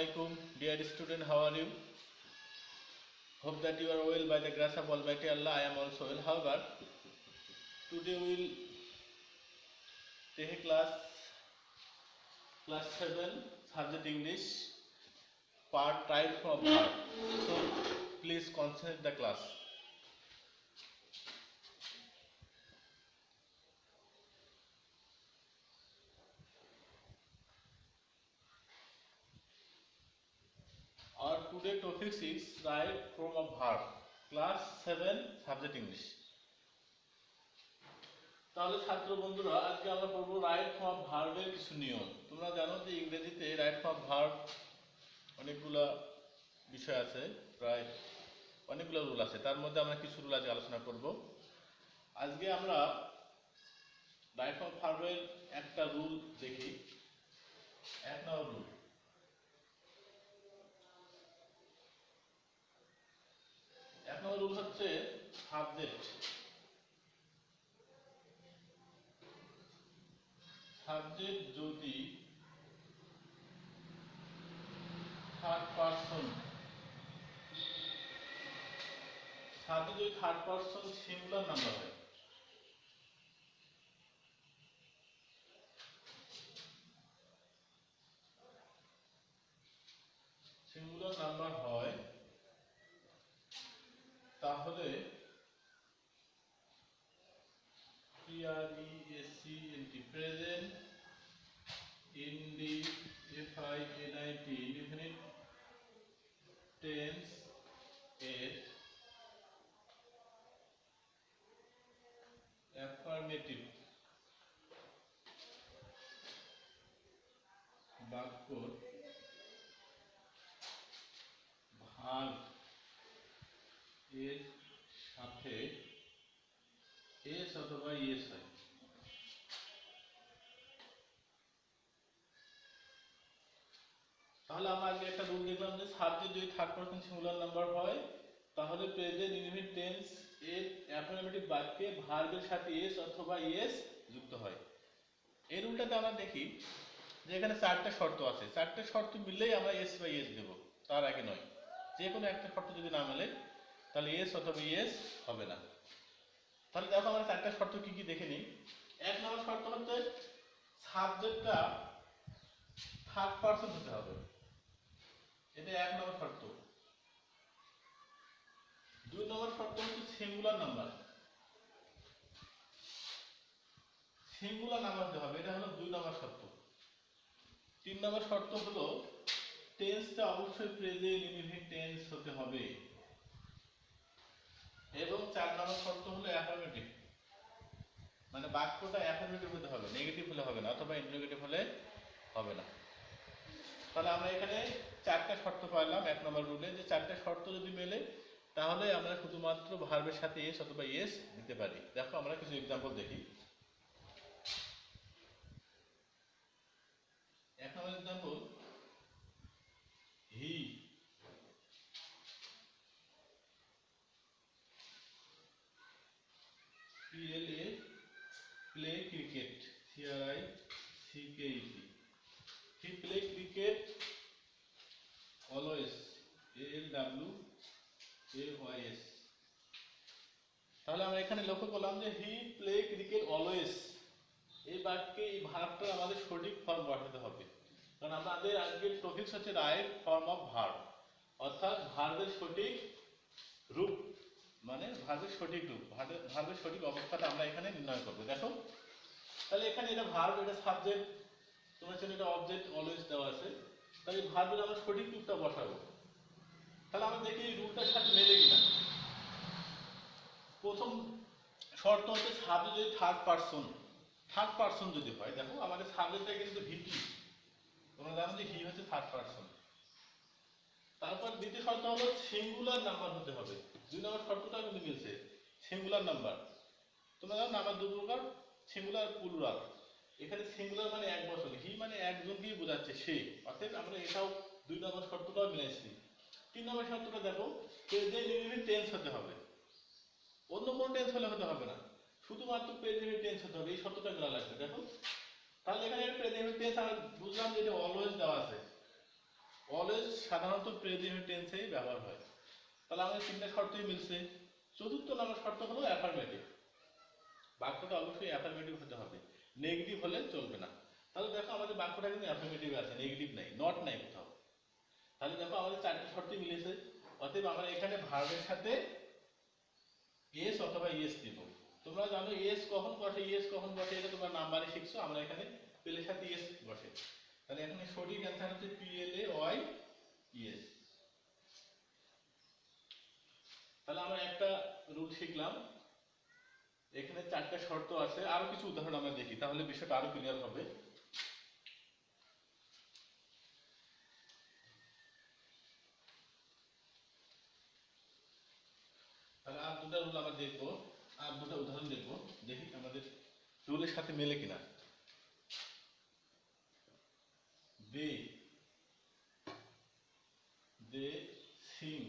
alaikum, dear student. How are you? Hope that you are well by the grace of Almighty Allah. I am also well. However, today we will take a class 7, subject English, part type of verb. So please concentrate the class. Our today topic is right form of verb, class 7, subject English. তাহলে ছাত্র বন্ধুরা আজকে আমরা পড়ব right form of ভার্বের কিছু নিয়ম। তোমরা জানো যে ইংরেজিতে রাইট ফর্ম অফ ভার্ব অনেকগুলো বিষয় আছে, প্রায় অনেকগুলো রুল আছে। তার মধ্যে আমরা কিছু রুল আজকে আলোচনা করব। আজকে আমরা রাইট ফর্ম অফ ভার্বের একটা রুল দেখি। এক নম্বর রুল, হচ্ছে সাবজেক্ট যদি থার্ড পারসন সিঙ্গুলার নাম্বার হয়, তাহলে প্রেজেন্ট indefinite tense এর অ্যাফার্মেটিভ বাক্যর ভার্ব এর সাথে এস অথবা ইয়েস হয়। তাহলে আমরা আগে একটা রুল দেখলাম যে সাবজেক্ট যদি থার্ড পারসন সিঙ্গুলার নাম্বার হয় তাহলে প্রেজেন্ট ইনডিফিনিট টেন্স এর অ্যাফার্মেটিভ বাক্যে ভার্বের সাথে এস অথবা ইয়েস যুক্ত হয়। এই রুলটাতে আমরা দেখি যে এখানে চারটা শর্ত আছে, চারটে শর্ত মিললেই আমরা এস বা ইয়েস দেব, তার আগে নয়। যে কোনো একটা শর্ত যদি না মেলে তাহলে এস অথবা ইয়েস হবে না। তাহলে দেখো আমরা চারটা শর্ত কি কি দেখে নিই। এক নম্বর শর্ত হচ্ছে সাবজেক্টটা থার্ড পারসন হতে হবে, এটা এক নম্বর শর্ত। দুই নম্বর শর্ত হচ্ছে সিঙ্গুলার নাম্বার হতে হবে, এটা হলো দুই নম্বর শর্ত। তিন নম্বর শর্ত হলো টেন্সটা অবশ্যই প্রেজেন্ট ইনডিফিনিট টেন্স হতে হবে, এবং চার নম্বর শর্ত হলো অ্যাফার্মেটিভ, মানে বাক্যটা অ্যাফার্মেটিভ হতে হবে, নেগেটিভ হলে হবে না অথবা ইন্টারোগেটিভ হলে হবে না। তাহলে আমরা এখানে চারটা শর্ত পাইলাম এক নম্বর রুলে, যে চারটা শর্ত যদি মেলে তাহলে আমরা শুধুমাত্র ভার্বের সাথে এস অথবা ইয়েস দিতে পারি। দেখো আমরা কিছু এক্সাম্পল দেখি। এক নম্বর example, he play cricket, CRICKET, he play cricket always, ALWAYS। তাহলে আমরা এখানে লক্ষ্য করলাম যে হি প্লে ক্রিকেট অলওয়েজ এই বাক্যে এই ভার্বটা আমাদের সঠিক ফর্ম বসাতে হবে, কারণ আমাদের আজকের টপিক হচ্ছে রাইট ফর্ম অফ ভার্ব, অর্থাৎ ভার্বের সঠিক রূপ, মানে ভার্বের সঠিক রূপ, ভার্বের সঠিক অবস্থাটা আমরা এখানে নির্ণয় করব। দেখো তাহলে এখানে এটা ভার্ব, এটা সাবজেক্ট, তোমার জন্য এটা অবজেক্ট অলওয়েজ দেওয়া আছে। তাহলে ভার্বের আমরা সঠিক রূপটা বসাবো। তাহলে আমরা দেখি রুলটার সাথে মেলে কিনা। প্রথম শর্ত হচ্ছে সাবজেক্ট যদি থার্ড পারসন যদি হয়, দেখো আমাদের সাবজেক্টটা কিন্তু ভিটি, তোমরা জানো যে হি হচ্ছে থার্ড পারসন। তারপর দ্বিতীয় শর্ত হলো সিঙ্গুলার নাম্বার হতে হবে, দুই নম্বর শর্তটা কিন্তু মিলছে, সিঙ্গুলার নাম্বার। তোমরা জানো নাম্বার দু প্রকার, সিঙ্গুলার প্লুরাল। এখানে সিঙ্গুলার মানে এক বচন, হি মানে একজনকেই বোঝাচ্ছে সে, অর্থাৎ আমরা এটাও দুই নম্বর শর্তটাও মিলাইছি। তিন নম্বর শর্তটা দেখো প্রেজেন্ট ইনডিফিনিট টেন্স হতে হবে, অন্য কোনো টেন্স হলে হতে হবে না, শুধুমাত্র প্রেজেন্ট টেন্স হতে হবে, এই শর্তটা মেলা লাগবে। দেখো তাহলে এখানে প্রেজেন্ট টেন্স আমরা বুঝলাম যে এটা অলওয়েজ দেওয়া আছে, অলওয়েজ সাধারণত প্রেজেন্ট টেন্সেই ব্যবহার হয়। তাহলে আমাদের তিনটা শর্তই মিলছে। চতুর্থ নম্বর শর্ত হলো অ্যাফার্মেটিভ। বাক্যটা অবশ্যই অ্যাফার্মেটিভ হতে হবে, নেগেটিভ হলে চলবে না। তাহলে দেখো আমাদের বাক্যটা কিন্তু অ্যাফার্মেটিভ আছে, নেগেটিভ নাই, নট নাই কোথাও। তাহলে দেখো আমাদের চারটি শর্তই মিলেছে। অতএব আমরা এখানে ভার্বের সাথে এস অথবা ইএস দিব। তোমরা জানো এস কখন বসে, ইএস কখন বসে, এটা তোমরা নাম্বারে শিখছো। আমরা এখানে পেলের সাথে ইএস বসে। তাহলে এখানে সঠিক অ্যান্সার হচ্ছে পিএলএ ওয়াই ইএস। তাহলে আমরা একটা রুল শিখলাম। এখানে চারটা শর্ত আছে, আরো কিছু উদাহরণ আমরা দেখি, তাহলে বিষয়টা আরো ক্লিয়ার হবে। তাহলে আর দুটা রুল আমরা দেখবো, আর দুটা উদাহরণ দেখবো, দেখি আমাদের রুলের সাথে মেলে কিনা। They they sing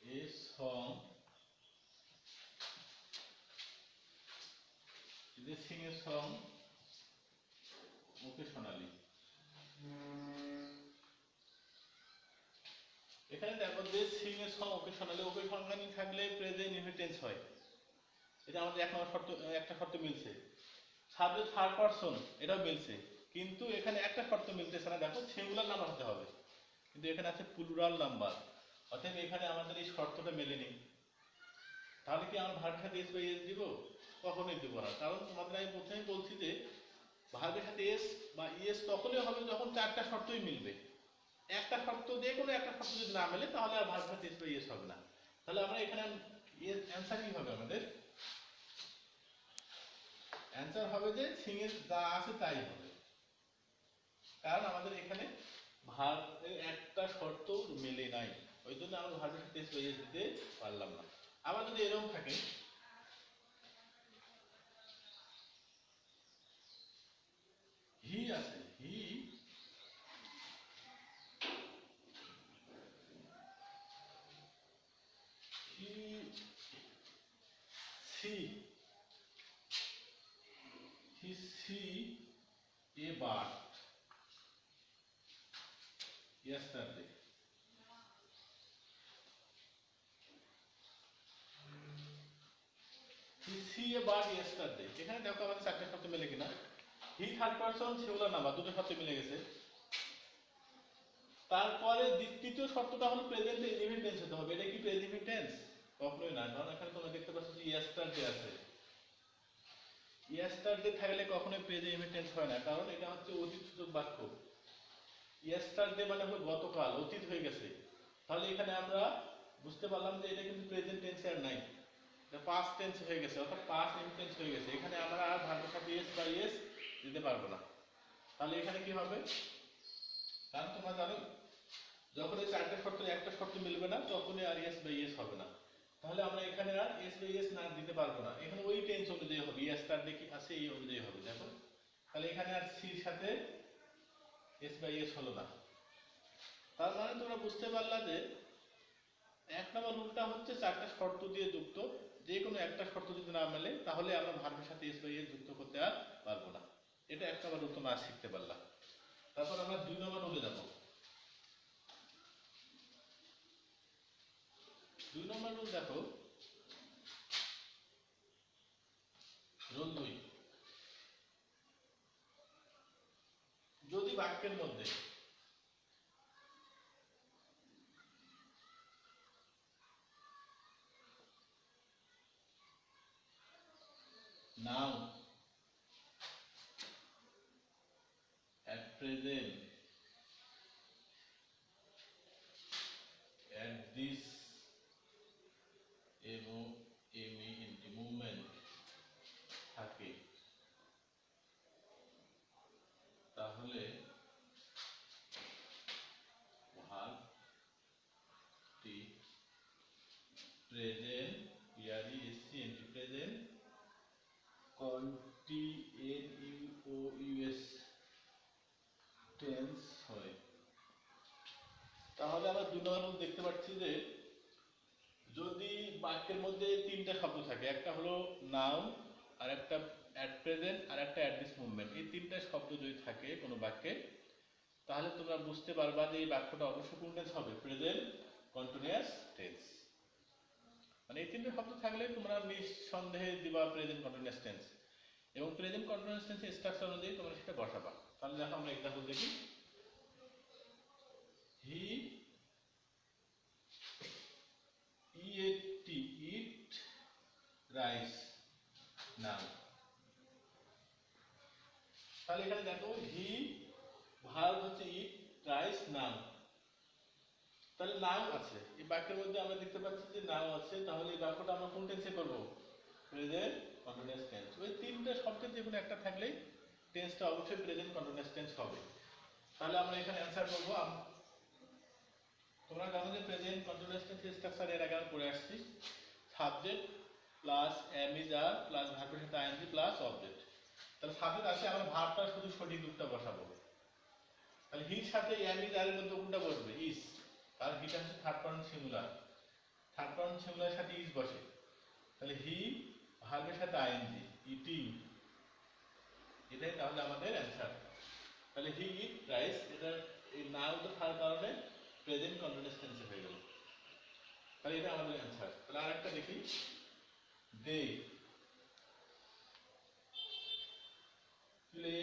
a song, they sing a song occasionally. এখানে দেখো they sing a song occasionally, occasionally থাকলে প্রেজেন্ট ইনফিনিট হয়। এটা আমাদের এক নম্বর শর্ত, একটা শর্ত মিলছে। সাবজেক্ট থার্ড পারসন, এটাও মিলছে। কিন্তু এখানে একটা শর্ত মিলতেছে না, দেখো সিঙ্গুলার নাম্বার হতে হবে, কিন্তু এখানে আছে প্লুরাল নাম্বার। অতএব এখানে আমাদের এই শর্তটা মেলেনি। তাহলে কি আমরা ভার্বের সাথে এস বা এস দিব? কখনোই দিব না। কারণ তোমাদের আমি প্রথমেই বলছি যে ভার্বের সাথে এস বা ইএস তখনই হবে যখন চারটা শর্তই মিলবে। একটা শর্ত দিয়ে কোনো একটা শর্ত যদি না মেলে তাহলে আর ভার্বের সাথে এস বা ইএস হবে না। তাহলে আমরা এখানে অ্যান্সার কি হবে? আমাদের অ্যান্সার হবে যে সিং এর যা আছে তাই হবে। কারণ আমাদের এখানে ভার্বের একটা শর্ত মেলে নাই, ওই জন্য আমরা ভার্বের সাথে এস বা ইএস দিতে পারলাম না। আবার যদি এরকম থাকে, হি আছে, he she he she A bar yesterday. He see a bird yesterday. এখানে দেখো আমাদের চারটা শব্দ মিলে কিনা। He third person, singular number, দুটো শব্দ মিলে গেছে। তারপরে তৃতীয় শর্তটা হলো প্রেজেন্ট ইনডিফিনিট টেন্স হতে হবে। এটা কি প্রেজেন্ট টেন্স? কখনোই না, কারণ এখানে তোমরা দেখতে পাচ্ছ যে yesterday আছে। yesterday থাকলে কখনোই প্রেজেন্ট ইনডিফিনিট টেন্স হয় না, কারণ এটা হচ্ছে অতীত সূচক বাক্য। yesterday মানে হলো গতকাল, অতীত হয়ে গেছে। তাহলে এখানে আমরা বুঝতে পারলাম যে এটা কিন্তু প্রেজেন্ট টেন্স আর নাই, এটা পাস্ট টেন্স হয়ে গেছে, অর্থাৎ পাস্ট ইনটেন্স হয়ে গেছে। এখানে আমরা আর ভার্বের সাথে এস বা এস দিতে পারবো না। তাহলে এখানে কি হবে? কারণ তোমরা জানো যখন এই চারটে শর্তের একটা শর্ত মিলবে না তখনই আর এস বা এস হবে না। তাহলে আমরা এখানে আর এস বা এস না দিতে পারবো না, এখানে ওই টেন্স অনুযায়ী হবে, এস তার দেখি আছে এই অনুযায়ী হবে। দেখো তাহলে এখানে আর সির সাথে এস বা এস হলো না। তার মানে তোমরা বুঝতে পারলা যে এক নম্বর রুলটা হচ্ছে চারটা শর্ত দিয়ে যুক্ত, যে কোনো একটা শর্ত যদি না মেলে তাহলে আমরা ভার্বের সাথে এস বা এস যুক্ত করতে আর পারবো না। এটা এক নম্বর রুল তোমরা শিখতে পারলা। তারপর আমরা দুই নম্বর রুলে যাব। দুই নম্বর রুল দেখো, রুল 2, যদি বাক্যের মধ্যে noun at present, at this এবং মুভমেন্ট থাকে তাহলে ভার্বটি প্রেজেন্ট ইয়ারি এসসি এন্টি প্রেজেন্ট কন্টিনিউয়াস টেন্স হয়। তাহলে আমরা দুই নম্বর রুল দেখতে পাচ্ছি যে যদি বাক্যের মধ্যে তিনটা শব্দ থাকে, একটা হলো নাউন, আর একটা অ্যাট প্রেজেন্ট, আর একটা অ্যাট দিস মুভমেন্ট, এই তিনটা শব্দ যদি থাকে কোনো বাক্যে তাহলে তোমরা বুঝতে পারবা যে এই বাক্যটা অবশ্যই কোন টেন্স হবে, প্রেজেন্ট কন্টিনিউয়াস টেন্স। মানে এই তিনটে শব্দ থাকলে তোমরা নিঃসন্দেহে দিবা প্রেজেন্ট কন্টিনিউয়াস টেন্স, এবং প্রেজেন্ট কন্টিনিউয়াস টেন্সের স্ট্রাকচার অনুযায়ী তোমরা সেটা বসাবা। তাহলে দেখো আমরা এক্সাম্পল দেখি। হি ইট রাইস নাও। তাহলে এখানে দেখো হি ভার্ব হচ্ছে ইট, রাইস নাও। তাহলে নাও আছে এই বাক্যের মধ্যে, আমরা দেখতে পাচ্ছি যে নাও আছে। তাহলে এই বাক্যটা আমরা কোন টেন্সে করব, প্রেজেন্ট কন্টিনিউয়াস টেন্স। ওই তিনটা শব্দের যে কোনো একটা থাকলেই টেন্সটা অবশ্যই প্রেজেন্ট কন্টিনিউয়াস টেন্স হবে। তাহলে আমরা এখানে অ্যানসার করব। তোমরা জানো যে প্রেজেন্ট কন্টিনিউয়াস টেন্স স্ট্রাকচার এর আগে আমরা পড়ে আসছি, subject plus am is are plus ভার্বের সাথে আইএনজি প্লাস অবজেক্ট। তাহলে সাবজেক্ট আছে, আমরা ভার্বটা শুধু সঠিক রূপটা বসাবো। তাহলে হির সাথে এম ইজ আর এর মধ্যে কোনটা বসবে, ইজ, কারণ হিটা হচ্ছে third person singular, third person সিঙ্গুলারের সাথে ইজ বসে। তাহলে হি ভার্বের সাথে আইএনজি, ইটিং, এটাই তাহলে আমাদের অ্যানসার। তাহলে হি ইট রাইস, এটা এই নাও তো থাকার কারণে প্রেজেন্ট কন্টিনিউয়াস টেন্সে হয়ে গেল। তাহলে এটা আমাদের অ্যানসার। তাহলে আরেকটা দেখি, they play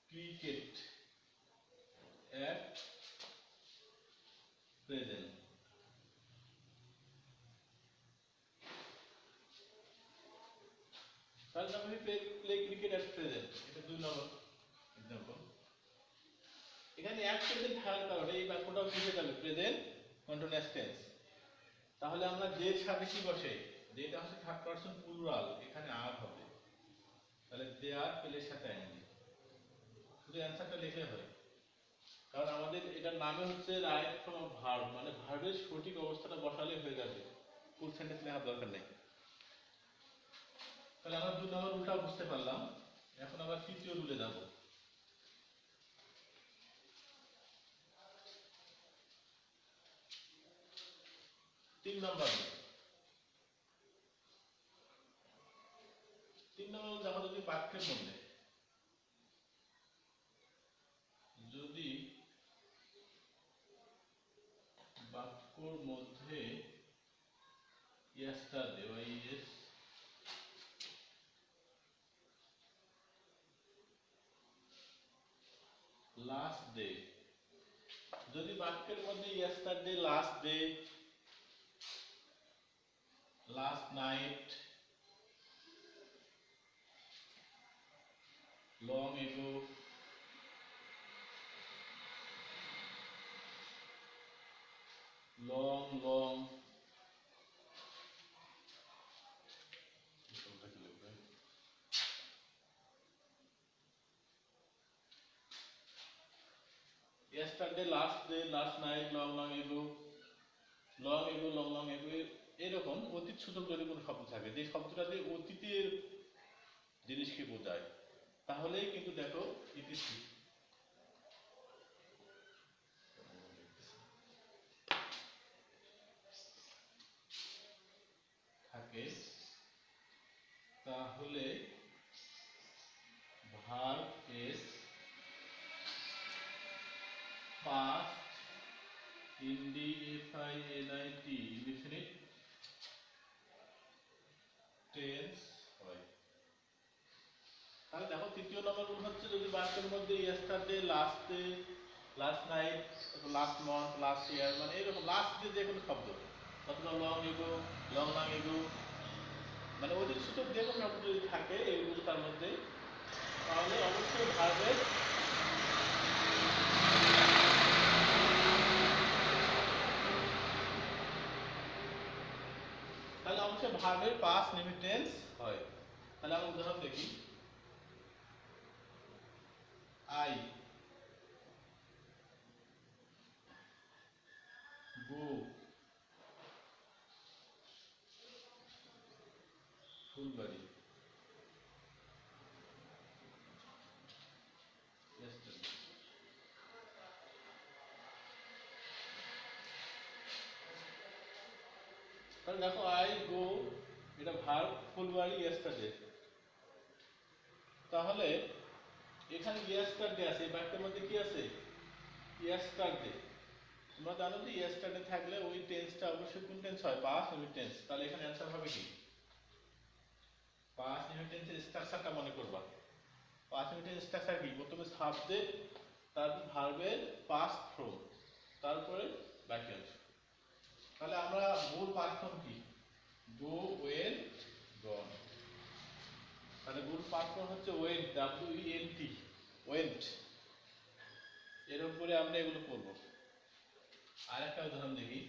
cricket at present. তাহলে আমি প্লে ক্রিকেট অ্যাট প্রেজেন্ট, এটা 2 নম্বর এক্সাম্পল। এখানে অ্যাট প্রেজেন্ট থাকার কারণে এই বাক্যটাও কি হয়ে যাবে, প্রেজেন্ট কন্টিনিউয়াস টেন্স। তাহলে আমরা যে সাথে কি বসে, যেটা হচ্ছে থার্ড পারসন প্লুরাল, এখানে আর হবে। তাহলে দে আর প্লের সাথে আইএনজি, শুধু অ্যানসারটা লিখলে হয়। কারণ আমাদের এটার নামে হচ্ছে রাইট ফ্রম ভার্ব, মানে ভার্বের সঠিক অবস্থাটা বসালে হয়ে যাবে, ফুল সেন্টেন্স লেখার দরকার নেই। তাহলে আমরা 2 নম্বর রুলটা বুঝতে পারলাম। এখন আবার তৃতীয় রুলে যাব। তিন নম্বর দেখো, যদি বাক্যের মধ্যে যদি বাক্যর মধ্যে yesterday ওয়াইএস লাস্ট ডে, যদি বাক্যের মধ্যে yesterday last day, last night, long ago, long yesterday last day, last night, long ago, long ago, এরকম অতীত সূচক যদি কোনো শব্দ থাকে, যে শব্দটা দিয়ে অতীতের জিনিসকে বোঝায়, তাহলেই কিন্তু দেখো ইটিসি থাকে। তাহলে verb as past indefinity indefinite tense হয়। তাহলে দেখো তৃতীয় নম্বর রুল হচ্ছে, যদি বাক্যের মধ্যে yesterday, last day, last night, last month, last year, মানে এরকম লাস্ট ডে যে কোনো শব্দ, অথবা লং এগো, লং এগো, মানে অতীত সূচক যে কোনো শব্দ যদি থাকে এইগুলো তার মধ্যে, তাহলে অবশ্যই ভার্বের পাস্ট লিমিট টেন্স হয়। তাহলে আমরা উদাহরণ দেখি, আই গো ফুলবাড়ি yesterday। তাহলে দেখো আই গো, এটা ভার্ব, ফুলবাড়ি yesterday। তাহলে এখানে yesterday আছে, এই বাক্যের মধ্যে কি ইয়েস্টারডে, তোমরা জানো যে ইয়েস্টারডে থাকলে ওই টেন্সটা অবশ্যই কোন টেন্স হয়, পাস্ট ইনডিফিনিট টেন্স। তাহলে এখানে অ্যান্সার হবে কি, পাস্ট ইনডিফিনিট টেন্সের স্ট্রাকচারটা মনে করবা। পাস্ট ইনডিফিনিট টেন্স স্ট্রাকচার কি, প্রথমে সাবজেক্ট, তারপর ভার্বের পাস্ট ফর্ম, তারপরে বাক্যাংশ। তাহলে আমরা মূল পাস্ট ফর্ম কি, গো, ওয়েন্ট, গন। তাহলে মূল পাস্ট ফর্ম হচ্ছে ওয়েন্ট, WENT, ওয়েন্ট। এর উপরে আমরা এগুলো করব। আর একটা উদাহরণ দেখি,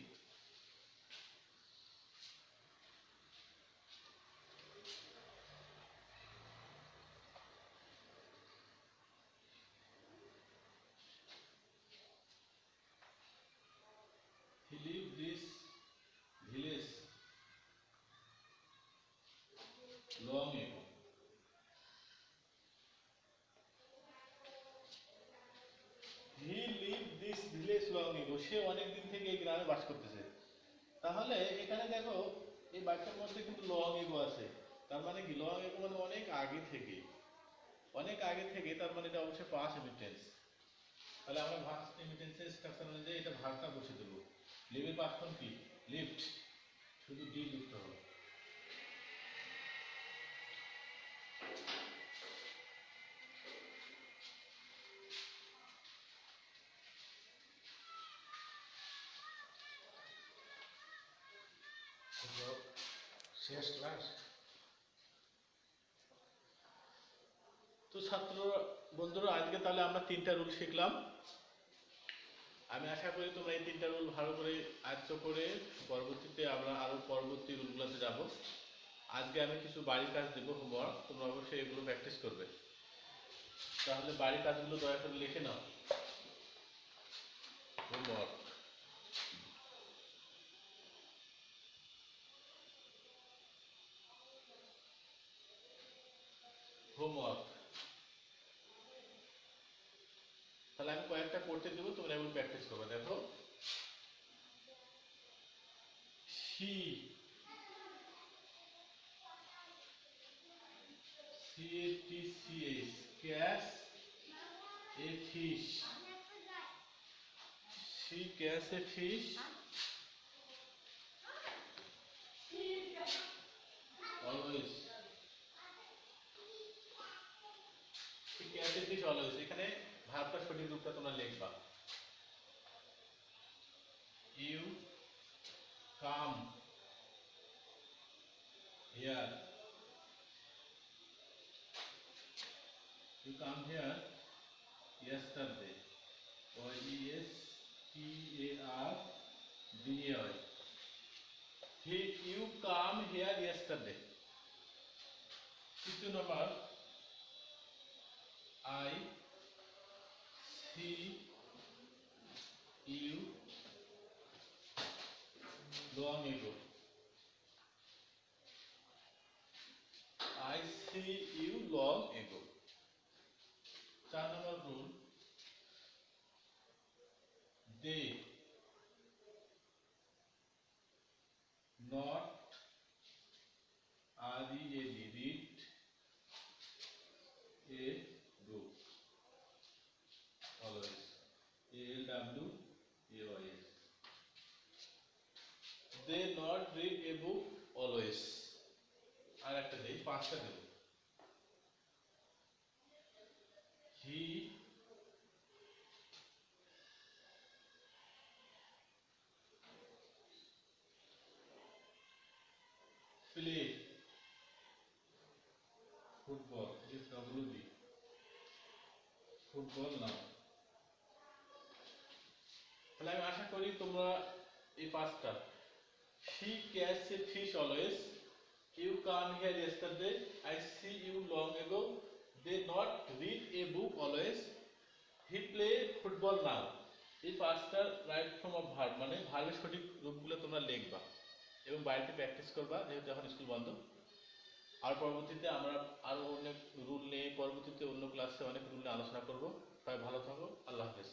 he lived this village long ago. He lived this village long ago, সে অনেক দিন থেকে এই গ্রামে বাস করতেছে। তাহলে এখানে দেখো এই বাক্যের মধ্যে কিন্তু লং এগো আছে, তার মানে কি, লং এগো মানে অনেক আগে থেকে, অনেক আগে থেকে, তার মানে এটা অবশ্যই পাস্ট ইনডিফিনিট টেন্স। তাহলে আমরা পাস্ট ইনডিফিনিট টেন্সের স্ট্রাকচার অনুযায়ী এটা ভার্বটা বসিয়ে দেব। লিভের পাস্ট ফর্ম কি, লিভড, শুধু ডি লিখতে হবে। শেষ ক্লাস। তো ছাত্র বন্ধুরা, আজকে তাহলে আমরা 3টা রুল শিখলাম। আমি আশা করি তোমরা এই 3টা রুল ভালো করে আয়ত্ত করে পরবর্তীতে আমরা আরো পরবর্তী রুলগুলোতে যাব। আজকে আমি কিছু বাড়ির কাজ দেবো, হোমওয়ার্ক, তোমরা অবশ্যই এগুলো প্র্যাকটিস করবে। তাহলে বাড়ির কাজগুলো দয়া করে লিখে নাও, হোমওয়ার্ক। হোমওয়ার্ক, তাহলে আমি কয়েকটা করতে দেবো, তোমরা এগুলো প্র্যাকটিস করবে। দেখো, she, CATCH, catch a fish, she catch a fish always, she catch a fish always। এখানে ভার্বটার সঠিক রূপটা তোমরা লিখবা, you come here, you come here yesterday, YESTARDAY, you come here yesterday। তৃতীয় নম্বর, I see you long ago, I see you long ago। 4 number rule, they not read a book always, ALWAYS, they not read a book always। আর একটা দেই, 5টা দেব, he play football, FWB, football নাও। তাহলে আমি আশা করি তোমরা এই 5টা, she catch a fish always, you come here yesterday, I see you long ago, they not read a book always, he play football now। এই 5টা রাইট ফর্ম অফ ভার্ব, মানে ভার্বের সঠিক রূপগুলো তোমরা লিখবা এবং বাড়িতে প্র্যাকটিস করবা, যেহেতু এখন স্কুল বন্ধ। আর পরবর্তীতে আমরা আরো অনেক রুল নিয়ে, পরবর্তীতে অন্য ক্লাসে অনেক রুল নিয়ে আলোচনা করব। সবাই ভালো থাকো, আল্লাহ হাফেজ।